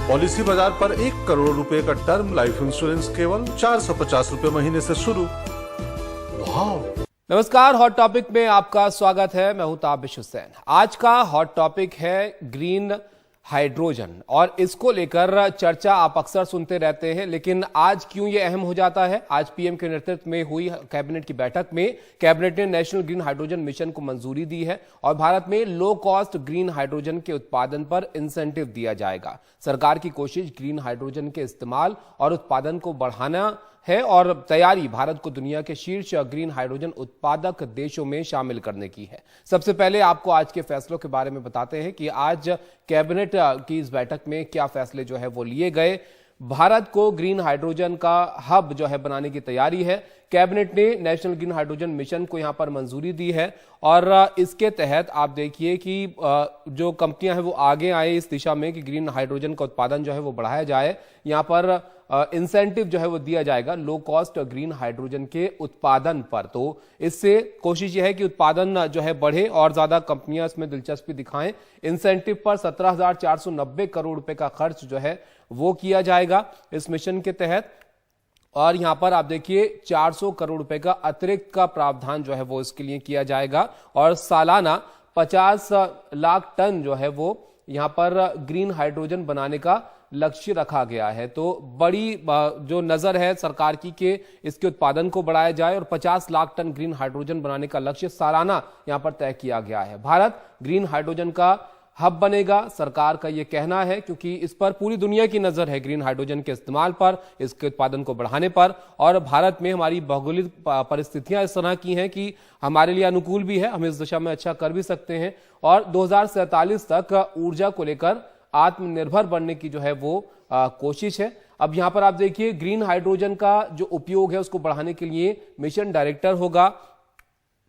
Policy बाजार पर 1 करोड़ रुपए का टर्म लाइफ इंश्योरेंस केवल 450 रुपए महीने से शुरू। वाव! नमस्कार, हॉट टॉपिक में आपका स्वागत है। मैं हूं ताबिश हुसैन। आज का हॉट टॉपिक है ग्रीन हाइड्रोजन और इसको लेकर चर्चा आप अक्सर सुनते रहते हैं, लेकिन आज क्यों ये अहम हो जाता है? आज पीएम के नेतृत्व में हुई कैबिनेट की बैठक में कैबिनेट ने नेशनल ग्रीन हाइड्रोजन मिशन को मंजूरी दी है और भारत में लो कॉस्ट ग्रीन हाइड्रोजन के उत्पादन पर इंसेंटिव दिया जाएगा। सरकार की कोशिश ग्रीन हाइड्रोजन के इस्तेमाल और उत्पादन को बढ़ाना है और तैयारी भारत को दुनिया के शीर्ष ग्रीन हाइड्रोजन उत्पादक देशों में शामिल करने की है। सबसे पहले आपको आज के फैसलों के बारे में बताते हैं कि आज कैबिनेट की इस बैठक में क्या फैसले जो है वो लिए गए। भारत को ग्रीन हाइड्रोजन का हब जो है बनाने की तैयारी है। कैबिनेट ने नेशनल ग्रीन हाइड्रोजन मिशन को यहां पर मंजूरी दी है और इसके तहत आप देखिए कि जो कंपनियां हैं वो आगे आए इस दिशा में कि ग्रीन हाइड्रोजन का उत्पादन जो है वो बढ़ाया जाए। यहां पर इंसेंटिव जो है वो दिया जाएगा लो कॉस्ट ग्रीन हाइड्रोजन के उत्पादन पर। तो इससे कोशिश यह है कि उत्पादन जो है बढ़े और ज्यादा कंपनियां इसमें दिलचस्पी दिखाएं। इंसेंटिव पर 17,490 करोड़ रुपए का खर्च जो है वो किया जाएगा इस मिशन के तहत और यहां पर आप देखिए 400 करोड़ रुपए का अतिरिक्त का प्रावधान जो है वो इसके लिए किया जाएगा और सालाना 50 लाख टन जो है वो यहां पर ग्रीन हाइड्रोजन बनाने का लक्ष्य रखा गया है। तो बड़ी जो नजर है सरकार की कि इसके उत्पादन को बढ़ाया जाए और 50 लाख टन ग्रीन हाइड्रोजन बनाने का लक्ष्य सालाना यहां पर तय किया गया है। भारत ग्रीन हाइड्रोजन का हब बनेगा, सरकार का यह कहना है, क्योंकि इस पर पूरी दुनिया की नजर है ग्रीन हाइड्रोजन के इस्तेमाल पर, इसके उत्पादन को बढ़ाने पर। और भारत में हमारी भौगोलिक परिस्थितियां इस तरह की हैं कि हमारे लिए अनुकूल भी है, हम इस दिशा में अच्छा कर भी सकते हैं और 2047 तक ऊर्जा को लेकर आत्मनिर्भर बनने की जो है वो कोशिश है। अब यहां पर आप देखिए ग्रीन हाइड्रोजन का जो उपयोग है उसको बढ़ाने के लिए मिशन डायरेक्टर होगा।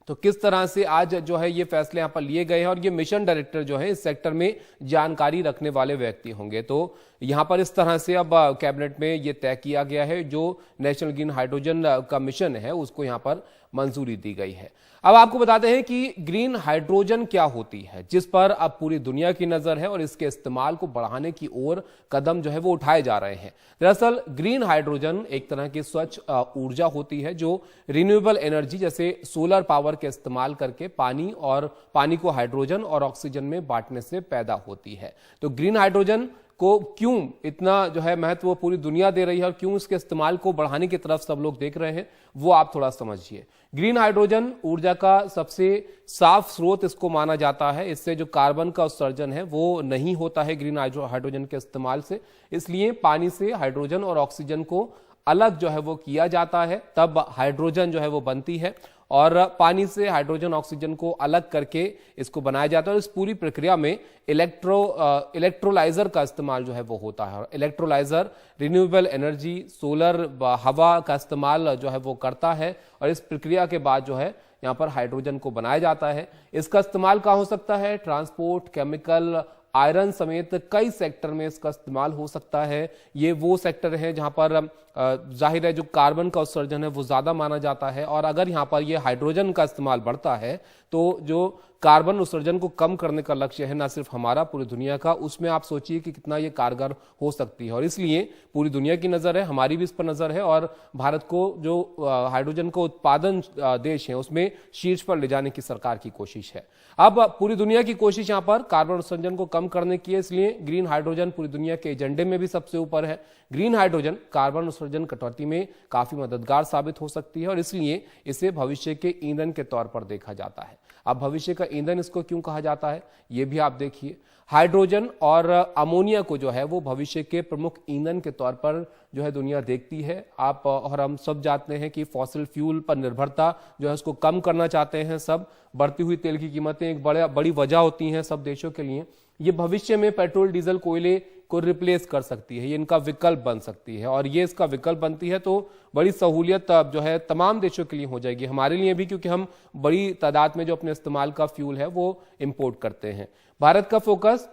तो किस तरह से आज जो है ये फैसले यहां पर लिए गए हैं और ये मिशन डायरेक्टर जो है इस सेक्टर में जानकारी रखने वाले व्यक्ति होंगे। तो यहां पर इस तरह से अब कैबिनेट में ये तय किया गया है, जो नेशनल ग्रीन हाइड्रोजन का मिशन है उसको यहां पर मंजूरी दी गई है। अब आपको बताते हैं कि ग्रीन हाइड्रोजन क्या होती है, जिस पर अब पूरी दुनिया की नजर है और इसके इस्तेमाल को बढ़ाने की ओर कदम जो है वो उठाए जा रहे हैं। दरअसल ग्रीन हाइड्रोजन एक तरह की स्वच्छ ऊर्जा होती है जो रिन्यूएबल एनर्जी जैसे सोलर पावर के इस्तेमाल करके पानी को हाइड्रोजन और ऑक्सीजन में बांटने से पैदा होती है। तो ग्रीन हाइड्रोजन को क्यों इतना जो है महत्व वो पूरी दुनिया दे रही है और क्यों इसके इस्तेमाल को बढ़ाने की तरफ सब लोग देख रहे हैं, वो आप थोड़ा समझिए। ग्रीन हाइड्रोजन ऊर्जा का सबसे साफ स्रोत इसको माना जाता है। इससे जो कार्बन का उत्सर्जन है वो नहीं होता है ग्रीन हाइड्रोजन के इस्तेमाल से, इसलिए पानी से हाइड्रोजन और ऑक्सीजन को अलग जो है वो किया जाता है, तब हाइड्रोजन जो है वो बनती है और पानी से हाइड्रोजन ऑक्सीजन को अलग करके इसको बनाया जाता है। और इस पूरी प्रक्रिया में इलेक्ट्रोलाइजर का इस्तेमाल जो है वो होता है। इलेक्ट्रोलाइजर रिन्यूएबल एनर्जी सोलर हवा का इस्तेमाल जो है वो करता है और इस प्रक्रिया के बाद जो है यहाँ पर हाइड्रोजन को बनाया जाता है। इसका इस्तेमाल कहाँ हो सकता है? ट्रांसपोर्ट, केमिकल, आयरन समेत कई सेक्टर में इसका इस्तेमाल हो सकता है। ये वो सेक्टर है जहां पर जाहिर है जो कार्बन का उत्सर्जन है वो ज्यादा माना जाता है और अगर यहां पर ये हाइड्रोजन का इस्तेमाल बढ़ता है तो जो कार्बन उत्सर्जन को कम करने का लक्ष्य है, ना सिर्फ हमारा पूरी दुनिया का, उसमें आप सोचिए कि कितना ये कारगर हो सकती है। और इसलिए पूरी दुनिया की नजर है, हमारी भी इस पर नजर है और भारत को जो हाइड्रोजन का उत्पादन देश है उसमें शीर्ष पर ले जाने की सरकार की कोशिश है। अब पूरी दुनिया की कोशिश यहां पर कार्बन उत्सर्जन को कम करने की है, इसलिए ग्रीन हाइड्रोजन पूरी दुनिया के एजेंडे में भी सबसे ऊपर है। ग्रीन हाइड्रोजन कार्बन उत्सर्जन कटौती में काफी मददगार साबित हो सकती है और इसलिए इसे भविष्य के ईंधन के तौर पर देखा जाता है। अब भविष्य का ईंधन इसको क्यों कहा जाता है ये भी आप देखिए। हाइड्रोजन और अमोनिया को जो है वो भविष्य के प्रमुख ईंधन के तौर पर जो है दुनिया देखती है। आप और हम सब जानते हैं कि फॉसिल फ्यूल पर निर्भरता जो है उसको कम करना चाहते हैं सब। बढ़ती हुई तेल की कीमतें एक बड़ी वजह होती हैं सब देशों के लिए। ये भविष्य में पेट्रोल डीजल कोयले को रिप्लेस कर सकती है, ये इनका विकल्प बन सकती है और ये इसका विकल्प बनती है तो बड़ी सहूलियत जो है तमाम देशों के लिए हो जाएगी, हमारे लिए भी, क्योंकि हम बड़ी तादाद में जो अपने इस्तेमाल का फ्यूल है वो इंपोर्ट करते हैं। भारत का focus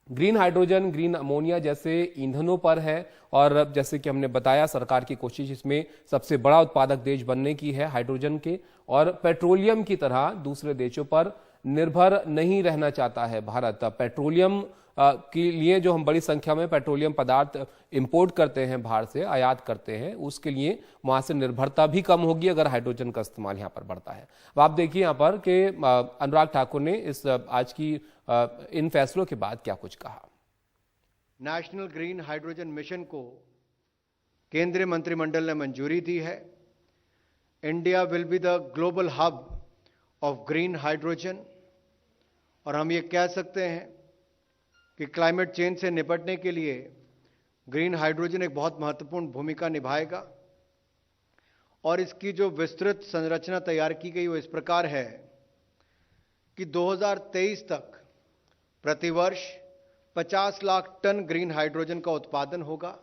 green hydrogen, green ammonia जैसे ईंधनों पर है और जैसे कि हमने बताया सरकार की कोशिश इसमें सबसे बड़ा उत्पादक देश बनने की है हाइड्रोजन के, और पेट्रोलियम की तरह दूसरे देशों पर निर्भर नहीं रहना चाहता है भारत। पेट्रोलियम के लिए जो हम बड़ी संख्या में पेट्रोलियम पदार्थ इंपोर्ट करते हैं, बाहर से आयात करते हैं, उसके लिए वहां से निर्भरता भी कम होगी अगर हाइड्रोजन का इस्तेमाल यहाँ पर बढ़ता है। अब आप देखिए यहाँ पर कि अनुराग ठाकुर ने इस आज की इन फैसलों के बाद क्या कुछ कहा। नेशनल ग्रीन हाइड्रोजन मिशन को केंद्रीय मंत्रिमंडल ने मंजूरी दी है। India will be the global hub of green hydrogen, और हम ये कह सकते हैं कि क्लाइमेट चेंज से निपटने के लिए ग्रीन हाइड्रोजन एक बहुत महत्वपूर्ण भूमिका निभाएगा। और इसकी जो विस्तृत संरचना तैयार की गई वो इस प्रकार है कि 2023 तक प्रतिवर्ष 50 लाख टन ग्रीन हाइड्रोजन का उत्पादन होगा।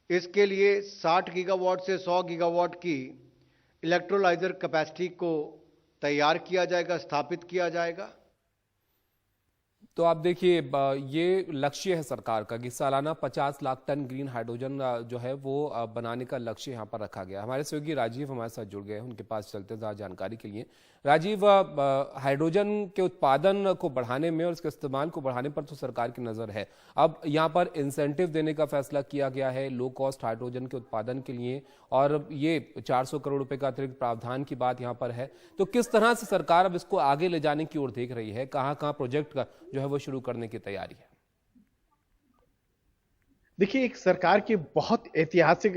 इसके लिए 60 गीगावाट से 100 गीगावाट की इलेक्ट्रोलाइजर कैपेसिटी को तैयार किया जाएगा, स्थापित किया जाएगा। तो आप देखिए, ये लक्ष्य है सरकार का कि सालाना 50 लाख टन ग्रीन हाइड्रोजन जो है वो बनाने का लक्ष्य यहाँ पर रखा गया। हमारे सहयोगी राजीव हमारे साथ जुड़ गए हैं, उनके पास चलते हैं जानकारी के लिए। राजीव, हाइड्रोजन के उत्पादन को बढ़ाने में और इसके इस्तेमाल को बढ़ाने पर तो सरकार की नज़र है। अब यहाँ पर इंसेंटिव देने का फैसला किया गया है लो कॉस्ट हाइड्रोजन के उत्पादन के लिए, और ये 400 करोड़ रुपए का अतिरिक्त प्रावधान की बात यहाँ पर है। तो किस तरह से सरकार अब इसको आगे ले जाने की ओर देख रही है, कहाँ कहाँ प्रोजेक्ट का जो है वो शुरू करने की तैयारी है? देखिए, एक सरकार की बहुत ऐतिहासिक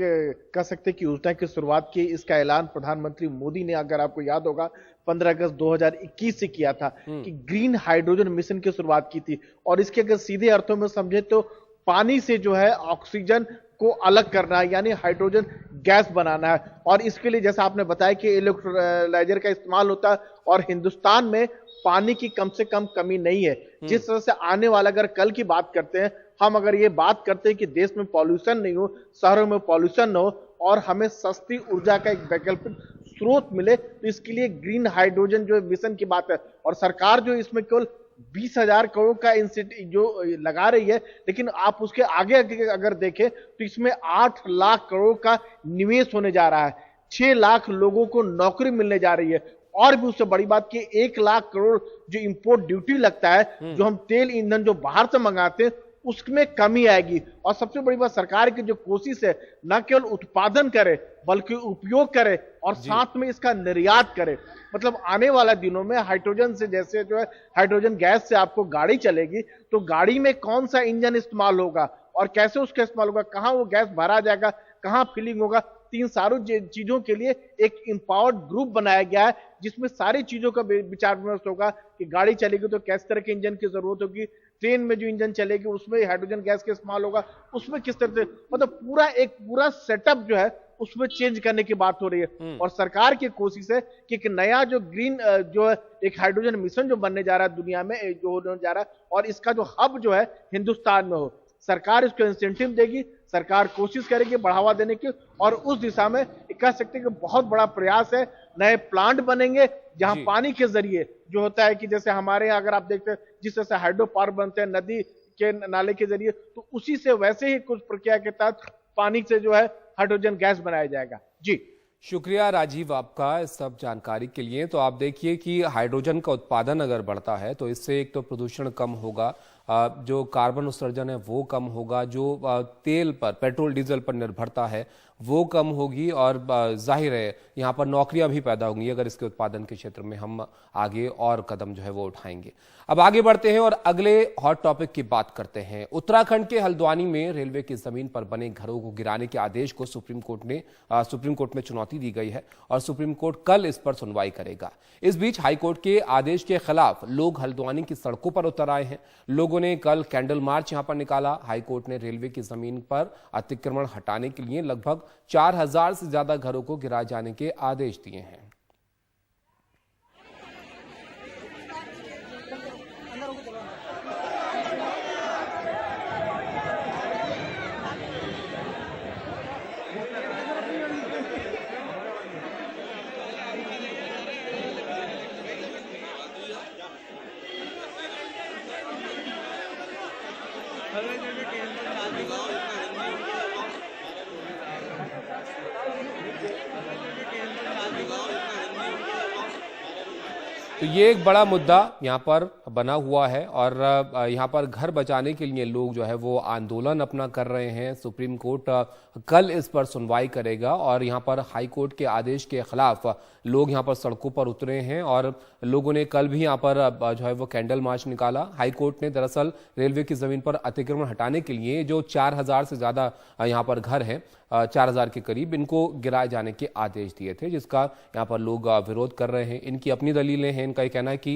कह सकते कि योजना की शुरुआत की। इसका ऐलान प्रधानमंत्री मोदी ने, अगर आपको याद होगा, 15 अगस्त 2021 से किया था कि ग्रीन हाइड्रोजन मिशन की शुरुआत की थी। और इसके अगर सीधे अर्थों में समझे तो पानी से जो है ऑक्सीजन को अलग करना है, यानी हाइड्रोजन गैस बनाना है। और इसके लिए जैसा आपने बताया कि इलेक्ट्रोलाइजर का इस्तेमाल होता है, और हिंदुस्तान में पानी की कम से कम कमी नहीं है। जिस तरह से आने वाला, अगर कल की बात करते हैं हम, अगर ये बात करते हैं कि देश में पॉल्यूशन नहीं हो, शहरों में पॉल्यूशन न हो, और हमें सस्ती ऊर्जा का एक वैकल्पिक स्रोत मिले, तो इसके लिए ग्रीन हाइड्रोजन जो मिशन की बात है। और सरकार जो इसमें केवल 20,000 करोड़ का जो लगा रही है, लेकिन आप उसके आगे अगर देखें तो इसमें 8 लाख करोड़ का निवेश होने जा रहा है। 6 लाख लोगों को नौकरी मिलने जा रही है। और भी उससे बड़ी बात कि 1 लाख करोड़ जो इंपोर्ट ड्यूटी लगता है, जो हम तेल ईंधन जो बाहर से मंगाते हैं, उसमें कमी आएगी। और सबसे बड़ी बात, सरकार की जो कोशिश है न केवल उत्पादन करे बल्कि उपयोग करे और साथ में इसका निर्यात करे। मतलब आने वाला दिनों में हाइड्रोजन से, जैसे जो है हाइड्रोजन गैस से आपको गाड़ी चलेगी, तो गाड़ी में कौन सा इंजन इस्तेमाल होगा और कैसे उसका इस्तेमाल होगा, कहां वो गैस भरा जाएगा, कहां फिलिंग होगा, तीन सारों चीजों के लिए एक एम्पावर्ड ग्रुप बनाया गया है, जिसमें सारी चीजों का विचार विमर्श होगा कि गाड़ी चलेगी तो किस तरह के इंजन की जरूरत होगी, ट्रेन में जो इंजन चलेगी उसमें हाइड्रोजन गैस का इस्तेमाल होगा, उसमें किस तरह से, मतलब पूरा सेटअप जो है उसमें चेंज करने की बात हो रही है। और सरकार की कोशिश है कि एक नया जो ग्रीन जो है एक हाइड्रोजन मिशन जो बनने जा रहा है दुनिया में, जो होने जा रहा है, और इसका जो हब जो है हिंदुस्तान में हो, सरकार इसको इंसेंटिव देगी, सरकार कोशिश करेगी बढ़ावा देने की। और उस दिशा में कह सकते हैं कि बहुत बड़ा प्रयास है। नए प्लांट बनेंगे जहां पानी के जरिए जो होता है कि जैसे हमारे यहाँ अगर आप देखते हैं जिस तरह से हाइड्रो पावर बनते हैं नदी के नाले के जरिए, तो उसी से वैसे ही कुछ प्रक्रिया के तहत पानी से जो है हाइड्रोजन गैस बनाया जाएगा। जी शुक्रिया राजीव आपका इस सब जानकारी के लिए। तो आप देखिए कि हाइड्रोजन का उत्पादन अगर बढ़ता है तो इससे एक तो प्रदूषण कम होगा, जो कार्बन उत्सर्जन है वो कम होगा, जो तेल पर, पेट्रोल डीजल पर निर्भरता है वो कम होगी, और जाहिर है यहाँ पर नौकरियां भी पैदा होंगी अगर इसके उत्पादन के क्षेत्र में हम आगे और कदम जो है वो उठाएंगे। अब आगे बढ़ते हैं और अगले हॉट टॉपिक की बात करते हैं। उत्तराखंड के हल्द्वानी में रेलवे की जमीन पर बने घरों को गिराने के आदेश को सुप्रीम कोर्ट में चुनौती दी गई है और सुप्रीम कोर्ट कल इस पर सुनवाई करेगा। इस बीच हाईकोर्ट के आदेश के खिलाफ लोग हल्द्वानी की सड़कों पर उतर आए हैं। लोगों ने कल कैंडल मार्च यहां पर निकाला। हाईकोर्ट ने रेलवे की जमीन पर अतिक्रमण हटाने के लिए लगभग 4,000 से ज्यादा घरों को गिराए जाने के आदेश दिए हैं। तो ये एक बड़ा मुद्दा यहाँ पर बना हुआ है और यहाँ पर घर बचाने के लिए लोग जो है वो आंदोलन अपना कर रहे हैं। सुप्रीम कोर्ट कल इस पर सुनवाई करेगा और यहाँ पर हाई कोर्ट के आदेश के खिलाफ लोग यहाँ पर सड़कों पर उतरे हैं और लोगों ने कल भी यहाँ पर जो है वो कैंडल मार्च निकाला। हाई कोर्ट ने दरअसल रेलवे की जमीन पर अतिक्रमण हटाने के लिए जो 4000 से ज्यादा यहाँ पर घर हैं, 4000 के करीब, इनको गिराए जाने के आदेश दिए थे, जिसका यहाँ पर लोग विरोध कर रहे हैं। इनकी अपनी दलीलें हैं। इनका ये कहना है कि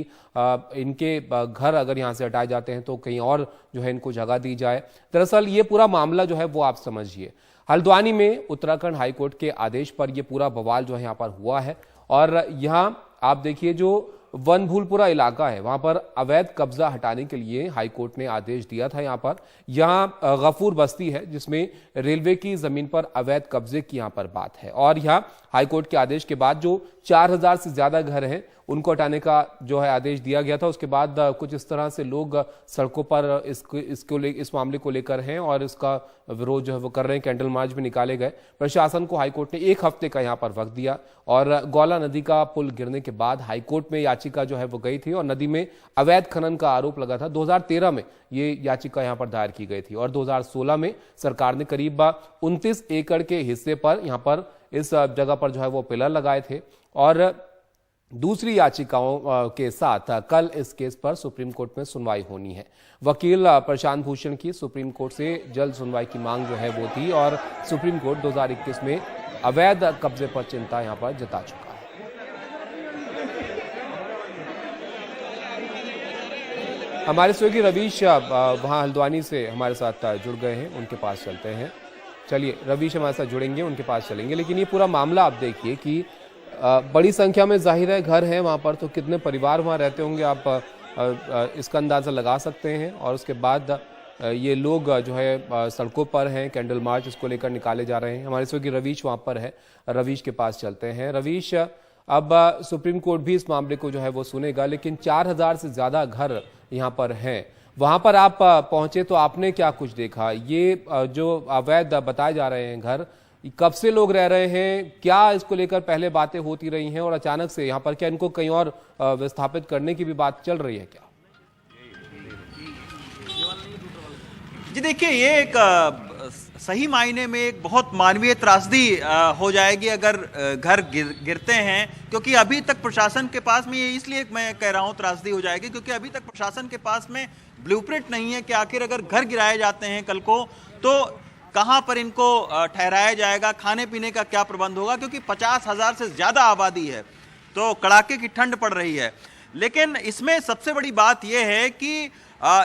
इनके घर अगर यहाँ से हटाए जाते हैं तो कहीं और जो है इनको जगह दी जाए। दरअसल ये पूरा मामला जो है वो आप समझिए, हल्द्वानी में उत्तराखंड हाईकोर्ट के आदेश पर यह पूरा बवाल जो है यहाँ पर हुआ है और यहाँ आप देखिए जो वनभूलपुरा इलाका है वहां पर अवैध कब्जा हटाने के लिए हाईकोर्ट ने आदेश दिया था। यहाँ गफूर बस्ती है जिसमें रेलवे की जमीन पर अवैध कब्जे की यहाँ पर बात है और यहाँ हाईकोर्ट के आदेश के बाद जो 4000 से ज्यादा घर हैं उनको हटाने का जो है आदेश दिया गया था। उसके बाद कुछ इस तरह से लोग सड़कों पर इस मामले को लेकर हैं और इसका विरोध जो है वो कर रहे हैं। कैंडल मार्च भी निकाले गए। प्रशासन को हाईकोर्ट ने 1 हफ्ते का यहाँ पर वक्त दिया और गौला नदी का पुल गिरने के बाद हाईकोर्ट में याचिका जो है वो गई थी और नदी में अवैध खनन का आरोप लगा था। 2013 में ये याचिका यहाँ पर दायर की गई थी और 2016 में सरकार ने करीब 29 एकड़ के हिस्से पर यहाँ पर इस जगह पर जो है वो पिलर लगाए थे और दूसरी याचिकाओं के साथ कल इस केस पर सुप्रीम कोर्ट में सुनवाई होनी है। वकील प्रशांत भूषण की सुप्रीम कोर्ट से जल्द सुनवाई की मांग जो है वो थी और सुप्रीम कोर्ट 2021 में अवैध कब्जे पर चिंता यहां पर जता चुका है। हमारे सहयोगी रवीश वहां हल्द्वानी से हमारे साथ जुड़ गए हैं, उनके पास चलते हैं। चलिए रवीश हमारे साथ जुड़ेंगे, उनके पास चलेंगे। लेकिन ये पूरा मामला आप देखिए कि बड़ी संख्या में जाहिर है घर हैं वहां पर, तो कितने परिवार वहां रहते होंगे आप इसका अंदाजा लगा सकते हैं। और उसके बाद ये लोग जो है सड़कों पर हैं, कैंडल मार्च इसको लेकर निकाले जा रहे हैं। हमारे सहयोगी रवीश वहां पर है, रवीश के पास चलते हैं। रवीश, अब सुप्रीम कोर्ट भी इस मामले को जो है वो सुनेगा, लेकिन 4000 से ज्यादा घर यहाँ पर हैं, वहां पर आप पहुंचे तो आपने क्या कुछ देखा? ये जो अवैध बताए जा रहे हैं घर, कब से लोग रह रहे हैं, क्या इसको लेकर पहले बातें होती रही हैं और अचानक से यहाँ पर क्या इनको कहीं और विस्थापित करने की भी बात चल रही है क्या? जी देखिए, ये एक सही मायने में एक बहुत मानवीय त्रासदी हो जाएगी अगर घर गिरते हैं, क्योंकि अभी तक प्रशासन के पास में, ये इसलिए मैं कह रहा हूँ त्रासदी हो जाएगी क्योंकि अभी तक प्रशासन के पास में ब्लूप्रिंट नहीं है कि आखिर अगर घर गिराए जाते हैं कल को तो कहां पर इनको ठहराया जाएगा, खाने पीने का क्या प्रबंध होगा, क्योंकि 50,000 से ज्यादा आबादी है तो कड़ाके की ठंड पड़ रही है। लेकिन इसमें सबसे बड़ी बात यह है कि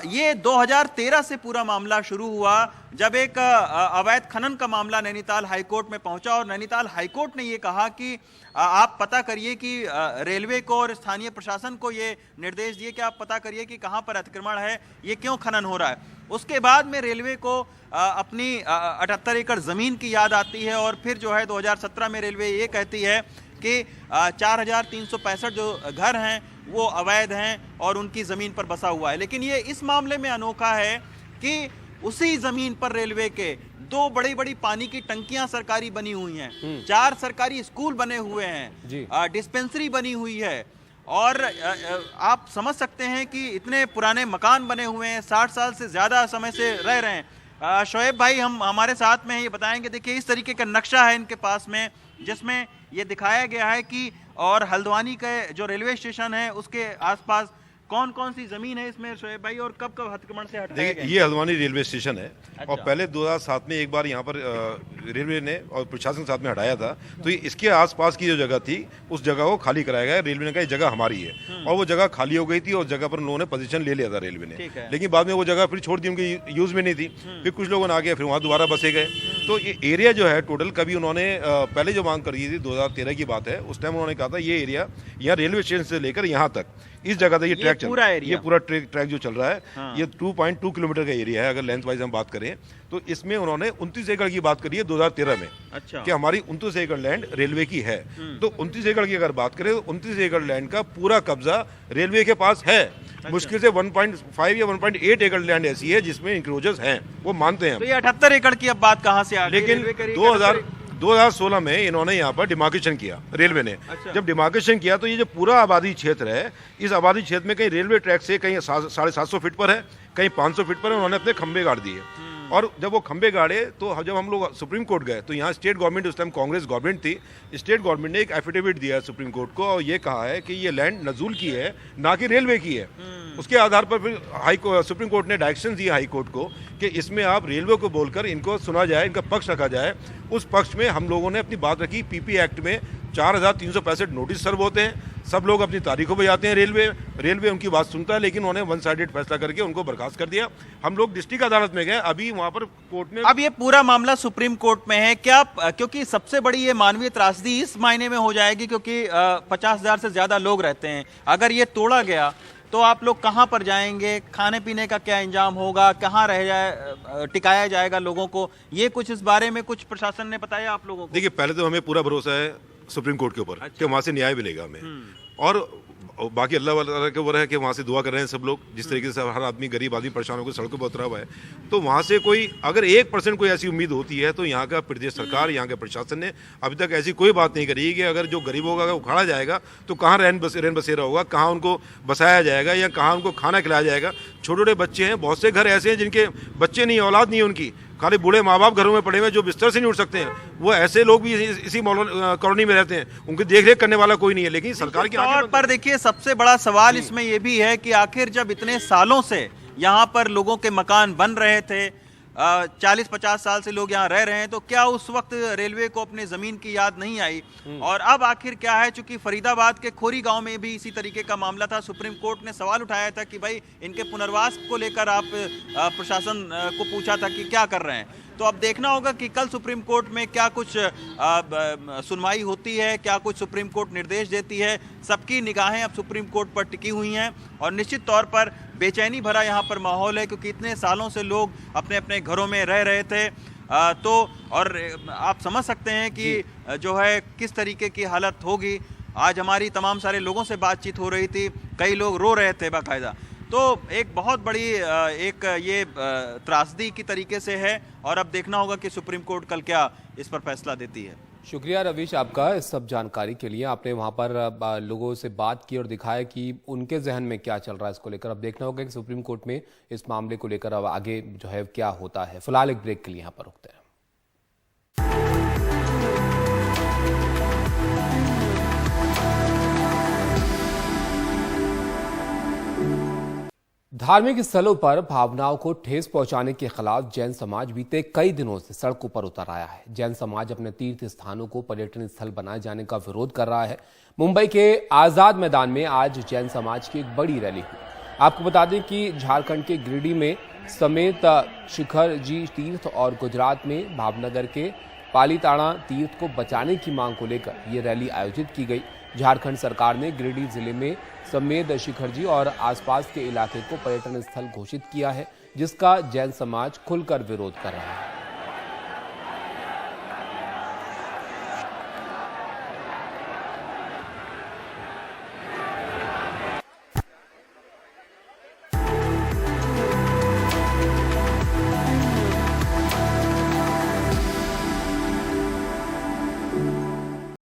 ये 2013 से पूरा मामला शुरू हुआ जब एक अवैध खनन का मामला नैनीताल हाईकोर्ट में पहुंचा और नैनीताल हाईकोर्ट ने ये कहा कि आप पता करिए कि रेलवे को और स्थानीय प्रशासन को ये निर्देश दिए कि आप पता करिए कि कहां पर अतिक्रमण है, ये क्यों खनन हो रहा है। उसके बाद में रेलवे को अपनी 78 एकड़ जमीन की याद आती है और फिर जो है 2017 में रेलवे ये कहती है कि 4365 जो घर हैं वो अवैध हैं और उनकी जमीन पर बसा हुआ है। लेकिन ये इस मामले में अनोखा है कि उसी जमीन पर रेलवे के 2 बड़ी बड़ी पानी की टंकियां सरकारी बनी हुई हैं, 4 सरकारी स्कूल बने हुए हैं, डिस्पेंसरी बनी हुई है और आप समझ सकते हैं कि इतने पुराने मकान बने हुए हैं, 60 साल से ज्यादा समय से रह रहे हैं। शोएब भाई हम हमारे साथ में ये बताएंगे। देखिए, इस तरीके का नक्शा है इनके पास में जिसमें ये दिखाया गया है कि और हल्द्वानी के जो रेलवे स्टेशन है उसके आसपास कौन कौन सी जमीन है इसमें शोएब भाई, और कब कब अतिक्रमण से हटाया गया? ये हल्द्वानी रेलवे स्टेशन है। अच्छा। और पहले 2007 में एक बार यहाँ पर रेलवे ने और प्रशासन के साथ में हटाया था, तो इसके आसपास की जो जगह थी उस जगह को खाली कराया गया। रेलवे ने कहा ये जगह हमारी है और वो जगह खाली हो गई थी और जगह पर उन लोगों ने पोजीशन ले लिया था रेलवे ने, लेकिन बाद में वो जगह फिर छोड़ दी, उनकी यूज में नहीं थी। फिर कुछ लोगों ने आ गया, फिर वहाँ दोबारा बसे गए। तो ये एरिया जो है टोटल, कभी उन्होंने पहले जो मांग करी थी 2013 की बात है, उस टाइम उन्होंने कहा था ये एरिया यहाँ रेलवे स्टेशन से लेकर यहाँ तक इस जगह तक ये ट्रैक चल रहा है, ये पूरा ट्रैक जो चल रहा है। हाँ। ये 2.2 किलोमीटर का एरिया है अगर लेंथ वाइज हम बात करें तो। इसमें उन्होंने 29 एकड़ की बात करी है 2013 में। अच्छा। कि हमारी 29 एकड़ लैंड रेलवे की है। तो 29 एकड़ की अगर बात करें तो 29 एकड़ लैंड का पूरा कब्जा रेलवे के पास है। अच्छा। मुश्किल से 1.5 या 1.8 एकड़ लैंड ऐसी है जिसमें इंक्रोचर्स हैं, वो मानते हैं। तो ये 78 एकड़ की अब बात कहाँ से आ गई? लेकिन 2016 में इन्होंने यहाँ पर डिमार्केशन किया, रेलवे ने। जब डिमार्केशन किया तो ये जो पूरा आबादी क्षेत्र है, इस आबादी क्षेत्र में कहीं रेलवे ट्रैक से कहीं 750 फीट पर है, कहीं 500 फीट पर है, उन्होंने अपने खंबे गाड़ दिए। और जब वो खंबे गाड़े तो जब हम लोग सुप्रीम कोर्ट गए तो यहाँ स्टेट गवर्नमेंट, उस टाइम कांग्रेस गवर्नमेंट थी, स्टेट गवर्नमेंट ने एक एफिडेविट दिया है सुप्रीम कोर्ट को और ये कहा है कि ये लैंड नजूल की है, ना कि रेलवे की है। उसके आधार पर फिर सुप्रीम कोर्ट ने डायरेक्शन दिया हाई कोर्ट को कि इसमें आप रेलवे को बोलकर इनको सुना जाए, इनका पक्ष रखा जाए। उस पक्ष में हम लोगों ने अपनी बात रखी। पीपी एक्ट में 4365 नोटिस सर्व होते हैं, सब लोग अपनी तारीखों पे जाते हैं, रेलवे उनकी बात सुनता है, लेकिन उन्होंने वन साइडेड फैसला करके उनको बर्खास्त कर दिया। हम लोग डिस्ट्रिक्ट अदालत में गए, अभी वहां पर कोर्ट में, अब ये पूरा मामला सुप्रीम कोर्ट में है क्या? क्योंकि सबसे बड़ी ये मानवीय त्रासदी इस मायने में हो जाएगी क्योंकि 50,000 से ज्यादा लोग रहते हैं। अगर ये तोड़ा गया तो आप लोग कहां पर जाएंगे? खाने पीने का क्या इंतजाम होगा? कहां टिकाया जाएगा लोगों को? ये कुछ इस बारे में कुछ प्रशासन ने बताया आप लोगों को? देखिए, पहले तो हमें पूरा भरोसा है सुप्रीम कोर्ट के ऊपर कि वहां से न्याय मिलेगा हमें, और बाकी अल्लाह वाला के ऊपर है कि वहाँ से दुआ कर रहे हैं सब लोग। जिस तरीके से हर आदमी, गरीब आदमी परेशान होकर सड़कों पर उतरा हुआ है, तो वहाँ से कोई अगर 1% कोई ऐसी उम्मीद होती है तो यहाँ का प्रदेश सरकार, यहाँ के प्रशासन ने अभी तक ऐसी कोई बात नहीं करी कि अगर जो गरीब होगा उखाड़ा जाएगा तो कहाँ रैन बसेरा होगा, कहाँ उनको बसाया जाएगा या कहाँ उनको खाना खिलाया जाएगा। छोटे छोटे बच्चे हैं, बहुत से घर ऐसे हैं जिनके बच्चे नहीं, औलाद नहीं है उनकी, खाली बूढ़े माँ बाप घरों में पड़े हुए जो बिस्तर से नहीं उठ सकते हैं। वो ऐसे लोग भी इसी कॉलोनी में रहते हैं, उनकी देखरेख करने वाला कोई नहीं है। लेकिन सरकार के तौर पर देखिए, सबसे बड़ा सवाल इसमें यह भी है कि आखिर जब इतने सालों से यहाँ पर लोगों के मकान बन रहे थे, 40-50 साल से लोग यहाँ रह रहे हैं, तो क्या उस वक्त रेलवे को अपनी जमीन की याद नहीं आई? और अब आखिर क्या है? चूंकि फरीदाबाद के खोरी गांव में भी इसी तरीके का मामला था, सुप्रीम कोर्ट ने सवाल उठाया था कि भाई इनके पुनर्वास को लेकर आप प्रशासन को पूछा था कि क्या कर रहे हैं। तो अब देखना होगा कि कल सुप्रीम कोर्ट में क्या कुछ सुनवाई होती है, क्या कुछ सुप्रीम कोर्ट निर्देश देती है। सबकी निगाहें अब सुप्रीम कोर्ट पर टिकी हुई हैं और निश्चित तौर पर बेचैनी भरा यहाँ पर माहौल है क्योंकि इतने सालों से लोग अपने अपने घरों में रह रहे थे। तो और आप समझ सकते हैं कि जो है किस तरीके की हालत होगी। आज हमारी तमाम सारे लोगों से बातचीत हो रही थी, कई लोग रो रहे थे बाकायदा। तो एक बहुत बड़ी एक ये त्रासदी की तरीके से है और अब देखना होगा कि सुप्रीम कोर्ट कल क्या इस पर फैसला देती है। शुक्रिया रवीश आपका इस सब जानकारी के लिए। आपने वहां पर लोगों से बात की और दिखाया कि उनके जहन में क्या चल रहा है इसको लेकर। अब देखना होगा कि सुप्रीम कोर्ट में इस मामले को लेकर अब आगे जो है क्या होता है। फिलहाल एक ब्रेक के लिए यहाँ पर रुकते हैं। धार्मिक स्थलों पर भावनाओं को ठेस पहुंचाने के खिलाफ जैन समाज बीते कई दिनों से सड़कों पर उतर आया है। जैन समाज अपने तीर्थ स्थानों को पर्यटन स्थल बनाए जाने का विरोध कर रहा है। मुंबई के आजाद मैदान में आज जैन समाज की एक बड़ी रैली हुई। आपको बता दें कि झारखंड के गिरिडीह में समेत शिखर जी तीर्थ और गुजरात में भावनगर के पालीताना तीर्थ को बचाने की मांग को लेकर ये रैली आयोजित की गई। झारखंड सरकार ने गिरिडीह जिले में समेत शिखर जी और आसपास के इलाके को पर्यटन स्थल घोषित किया है, जिसका जैन समाज खुलकर विरोध कर रहा है।